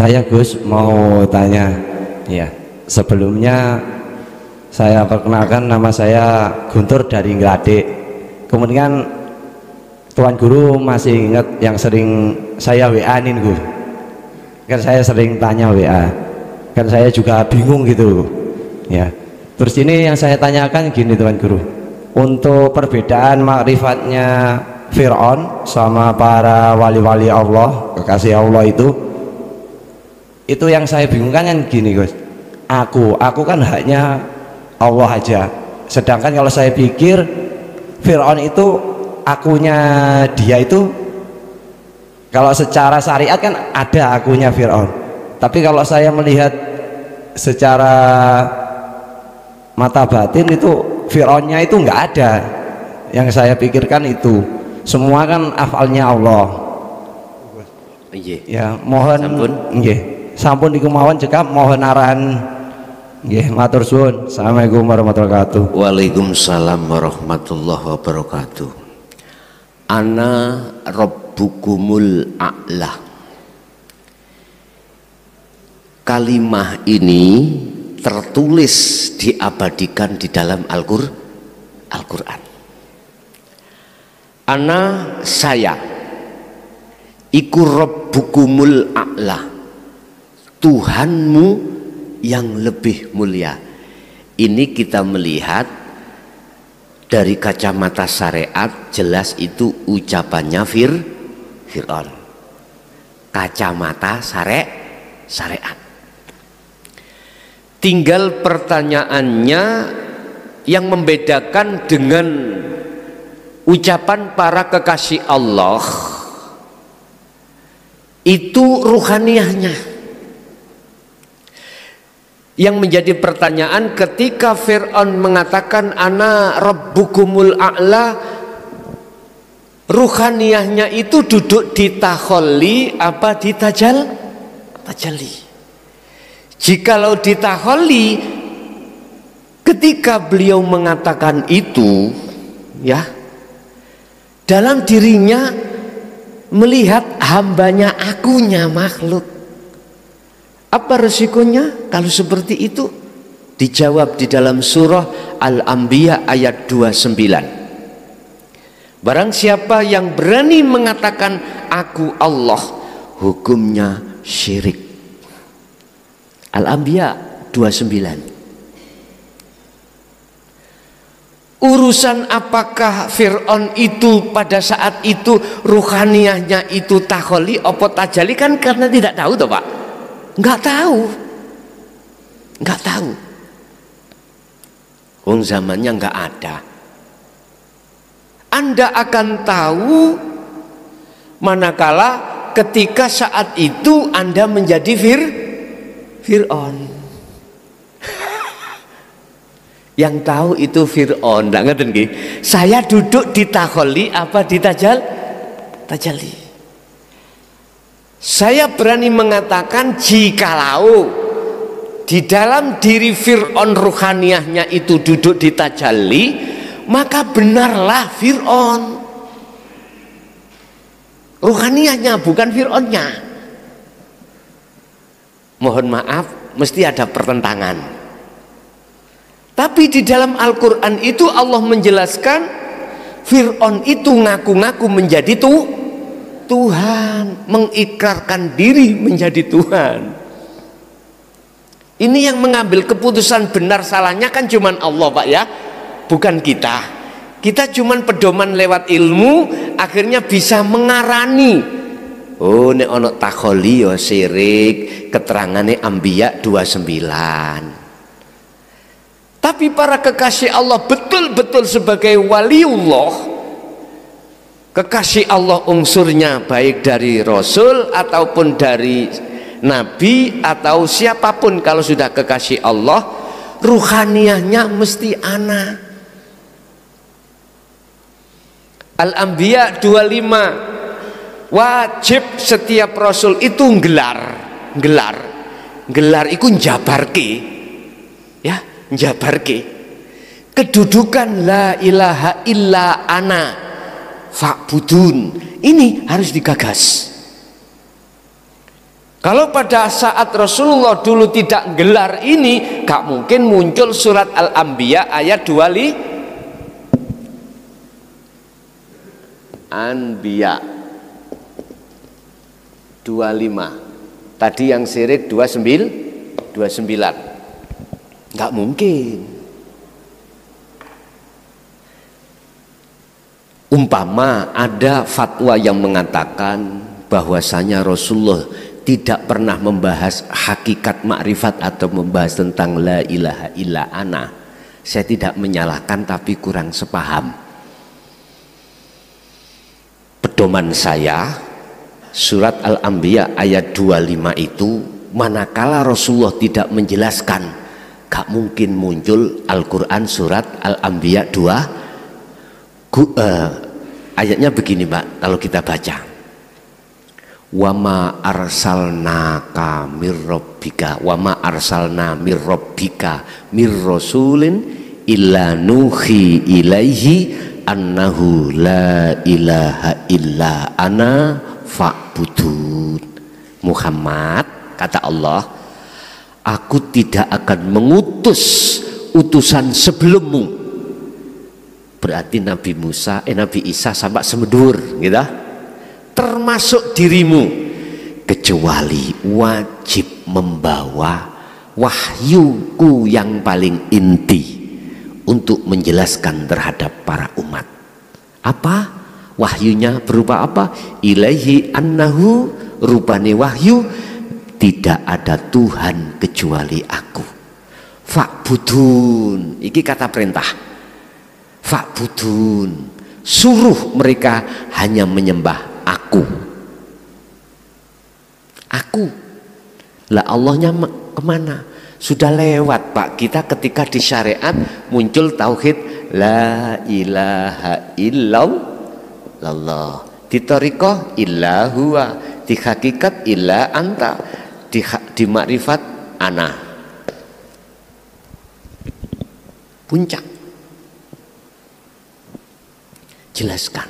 Saya Gus mau tanya, ya sebelumnya saya perkenalkan, nama saya Guntur dari Ngladek. Kemudian Tuan Guru masih ingat yang sering saya WA-nin Gus, kan saya sering tanya WA, kan saya juga bingung gitu ya. Terus ini yang saya tanyakan gini Tuan Guru, untuk perbedaan makrifatnya Fir'aun sama para wali-wali Allah, kekasih Allah itu yang saya bingungkan kan gini Gus, aku kan haknya Allah aja, sedangkan kalau saya pikir Fir'aun itu akunya dia itu, kalau secara syariat kan ada akunya Fir'aun, tapi kalau saya melihat secara mata batin itu Fir'aunnya itu nggak ada. Yang saya pikirkan itu semua kan afalnya Allah. Ya mohon sampun iku mawon cekap, mohon arahan nggih, matur suwun. Assalamualaikum warahmatullahi wabarakatuh. Waalaikumsalam warahmatullahi wabarakatuh. Ana rabbukumul a'la. Kalimah ini tertulis diabadikan di dalam Al-Qur'an. Ana, saya iku rabbukumul a'la, Tuhanmu yang lebih mulia. Ini kita melihat dari kacamata syariat, jelas itu ucapannya Fir'aun. Kacamata syariat. Tinggal pertanyaannya yang membedakan dengan ucapan para kekasih Allah itu ruhaniyahnya. Yang menjadi pertanyaan ketika Fir'aun mengatakan ana rabbukumul a'la, ruhaniyahnya itu duduk di takholli apa di tajalli. Jikalau di takholli, ketika beliau mengatakan itu ya, dalam dirinya melihat hambanya, akunya makhluk. Apa resikonya kalau seperti itu? Dijawab di dalam surah Al-Anbiya ayat 29. Barang siapa yang berani mengatakan aku Allah, hukumnya syirik. Al-Anbiya 29. Urusan apakah Fir'aun itu pada saat itu ruhaniyahnya itu takholi apa tajali, kan karena tidak tahu toh Pak. Nggak tahu. Zamannya nggak ada. Anda akan tahu manakala ketika saat itu Anda menjadi Fir'aun. Yang tahu itu Fir'aun, nggak ngerti nggih? Saya duduk di takholi apa di tajalli. Saya berani mengatakan jikalau di dalam diri Fir'aun ruhaniyahnya itu duduk di tajalli, maka benarlah Fir'aun. Ruhaniyahnya bukan Fir'aunnya. Mohon maaf, mesti ada pertentangan. Tapi di dalam Al-Quran itu Allah menjelaskan Fir'aun itu ngaku-ngaku menjadi Tuhan, mengikrarkan diri menjadi Tuhan. Ini yang mengambil keputusan benar salahnya kan cuman Allah Pak ya, bukan kita. Kita cuman pedoman lewat ilmu, akhirnya bisa mengarani. Oh nek ono takholi ya syirik, keterangannya Anbiya 29. Tapi para kekasih Allah betul-betul sebagai waliullah, kekasih Allah unsurnya baik dari Rasul ataupun dari Nabi atau siapapun, kalau sudah kekasih Allah ruhaniyahnya mesti ana. Al-Anbiya 25, wajib setiap Rasul itu gelar itu njabarke ya, njabarke kedudukan la ilaha illa ana fa'budun, ini harus digagas. Kalau pada saat Rasulullah dulu tidak gelar ini, gak mungkin muncul surat Al-Anbiya ayat 25. Tadi yang syirik 29. Gak mungkin. Umpama ada fatwa yang mengatakan bahwasanya Rasulullah tidak pernah membahas hakikat makrifat atau membahas tentang la ilaha illa ana, saya tidak menyalahkan, tapi kurang sepaham. Pedoman saya surat Al-Anbiya ayat 25 itu, manakala Rasulullah tidak menjelaskan, gak mungkin muncul Al-Quran surat Al-Anbiya 2. Ayatnya begini Pak, kalau kita baca, wama arsalnaka mirrobbika wama arsalna mirrobbika mirrosulin illa nuhi ilaihi annahu la ilaha illa ana fa'budun. Muhammad, kata Allah, aku tidak akan mengutus utusan sebelummu. Berarti Nabi Isa sampai semedur gitu, termasuk dirimu, kecuali wajib membawa wahyuku yang paling inti untuk menjelaskan terhadap para umat. Apa wahyunya? Berupa apa? Ilaihi annahu, rupane wahyu, tidak ada Tuhan kecuali aku. Fa'budun, iki kata perintah. Fa'budun, suruh mereka hanya menyembah aku. Lah Allahnya kemana? Sudah lewat Pak. Kita ketika di syariat muncul tauhid la ilaha illallah, di thariqah illa huwa, di hakikat illa anta, di makrifat ana. Puncak. Jelaskan.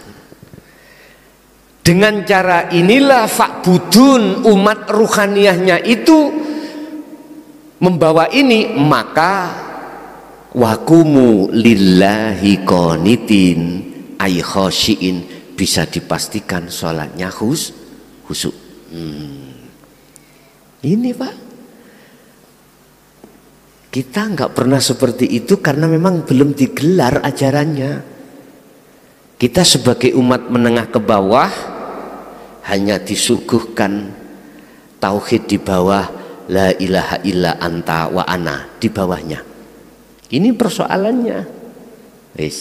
Dengan cara inilah fa'budun, umat ruhaniyahnya itu membawa ini, maka wakumu lillahi qanitin ay khosyiin, bisa dipastikan sholatnya khusyuk. Ini Pak, kita nggak pernah seperti itu karena memang belum digelar ajarannya. Kita sebagai umat menengah ke bawah hanya disuguhkan tauhid di bawah la ilaha illa anta wa ana, di bawahnya. Ini persoalannya.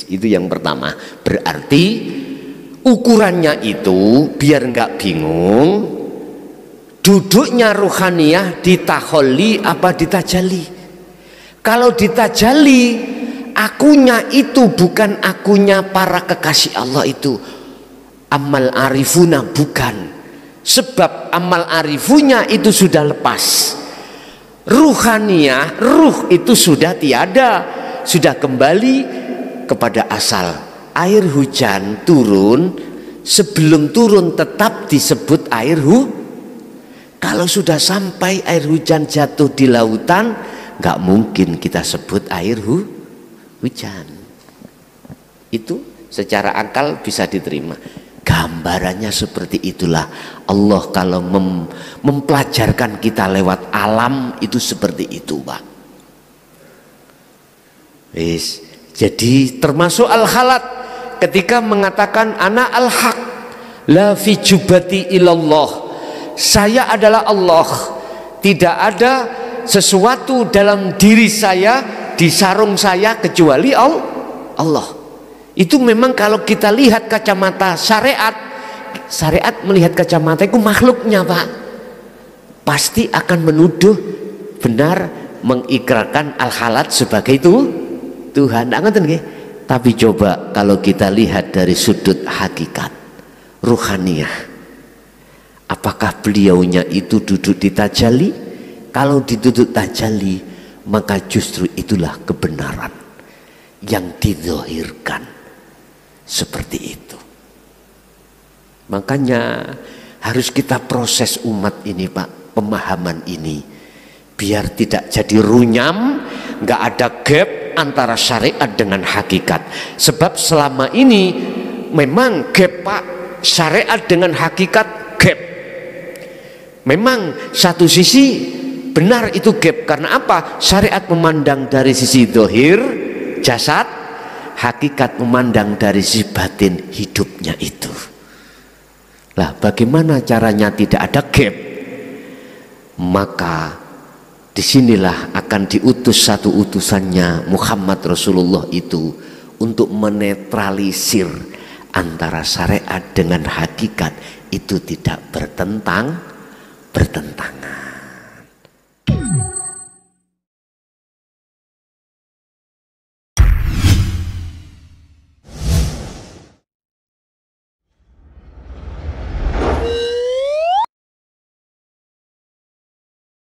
Itu yang pertama. Berarti ukurannya itu biar nggak bingung, duduknya ruhaniyah di taholli apa di tajalli. Kalau di tajalli, akunya itu bukan akunya para kekasih Allah itu amal arifuna, bukan. Sebab amal arifunya itu sudah lepas. Ruhaniyah, ruh itu sudah tiada, sudah kembali kepada asal. Air hujan turun, sebelum turun tetap disebut air Kalau sudah sampai air hujan jatuh di lautan, nggak mungkin kita sebut air hujan. Itu secara akal bisa diterima. Gambarannya seperti itulah Allah kalau mempelajarkan kita lewat alam itu seperti itu Pak. Jadi termasuk al-halat ketika mengatakan ana al-haq la fi jubati ilallah, saya adalah Allah, tidak ada sesuatu dalam diri saya, di sarung saya kecuali Allah. Itu memang kalau kita lihat kacamata syariat melihat kacamata itu makhluknya Pak, pasti akan menuduh benar, mengikrarkan al-halat sebagai itu Tuhan. Tapi coba kalau kita lihat dari sudut hakikat ruhaniyah, apakah beliaunya itu duduk di tajalli? Kalau duduk tajalli, maka justru itulah kebenaran yang dizahirkan. Seperti itu. Makanya harus kita proses umat ini Pak. pemahaman ini biar tidak jadi runyam, nggak ada gap antara syariat dengan hakikat. Sebab selama ini memang gap Pak, syariat dengan hakikat gap. Memang satu sisi benar itu gap, karena apa? Syariat memandang dari sisi zahir jasad, hakikat memandang dari sisi batin hidupnya itu. Lah bagaimana caranya tidak ada gap? Maka disinilah akan diutus satu utusannya Muhammad Rasulullah itu untuk menetralisir antara syariat dengan hakikat itu tidak bertentangan.